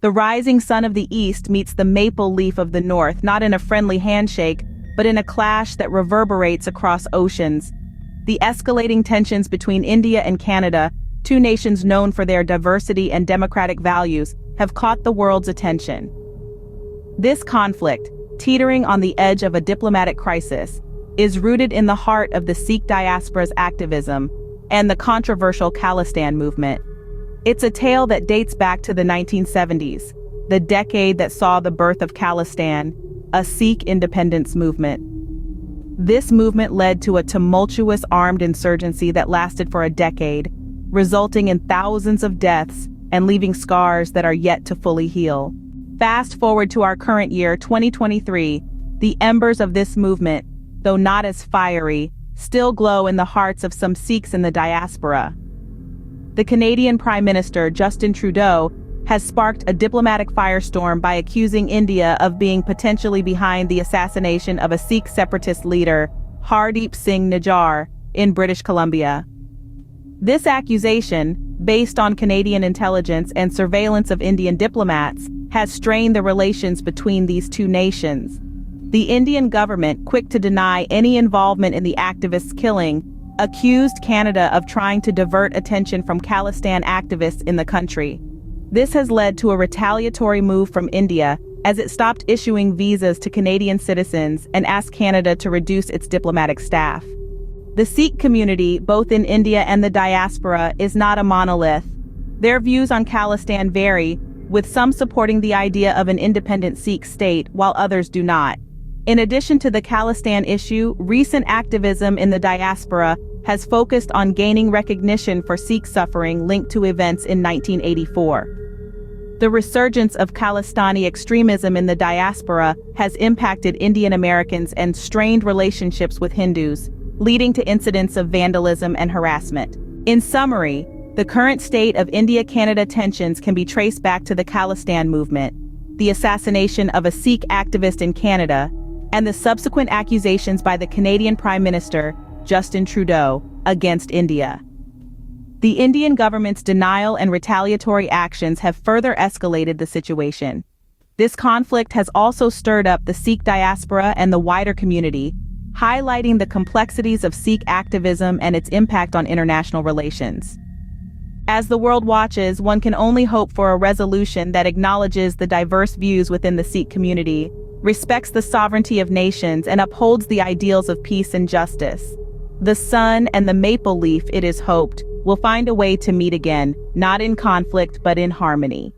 The rising sun of the East meets the maple leaf of the North, not in a friendly handshake, but in a clash that reverberates across oceans. The escalating tensions between India and Canada, two nations known for their diversity and democratic values, have caught the world's attention. This conflict, teetering on the edge of a diplomatic crisis, is rooted in the heart of the Sikh diaspora's activism and the controversial Khalistan movement. It's a tale that dates back to the 1970s, the decade that saw the birth of Khalistan, a Sikh independence movement. This movement led to a tumultuous armed insurgency that lasted for a decade, resulting in thousands of deaths and leaving scars that are yet to fully heal. Fast forward to our current year, 2023, the embers of this movement, though not as fiery, still glow in the hearts of some Sikhs in the diaspora. The Canadian Prime Minister, Justin Trudeau, has sparked a diplomatic firestorm by accusing India of being potentially behind the assassination of a Sikh separatist leader, Hardeep Singh Nijjar, in British Columbia. This accusation, based on Canadian intelligence and surveillance of Indian diplomats, has strained the relations between these two nations. The Indian government, quick to deny any involvement in the activists' killing, accused Canada of trying to divert attention from Khalistan activists in the country. This has led to a retaliatory move from India, as it stopped issuing visas to Canadian citizens and asked Canada to reduce its diplomatic staff. The Sikh community, both in India and the diaspora, is not a monolith. Their views on Khalistan vary, with some supporting the idea of an independent Sikh state while others do not. In addition to the Khalistan issue, recent activism in the diaspora has focused on gaining recognition for Sikh suffering linked to events in 1984. The resurgence of Khalistani extremism in the diaspora has impacted Indian Americans and strained relationships with Hindus, leading to incidents of vandalism and harassment. In summary, the current state of India-Canada tensions can be traced back to the Khalistan movement, the assassination of a Sikh activist in Canada, and the subsequent accusations by the Canadian Prime Minister, Justin Trudeau, against India. The Indian government's denial and retaliatory actions have further escalated the situation. This conflict has also stirred up the Sikh diaspora and the wider community, highlighting the complexities of Sikh activism and its impact on international relations. As the world watches, one can only hope for a resolution that acknowledges the diverse views within the Sikh community, respects the sovereignty of nations, and upholds the ideals of peace and justice. The sun and the maple leaf, it is hoped, will find a way to meet again, not in conflict but in harmony.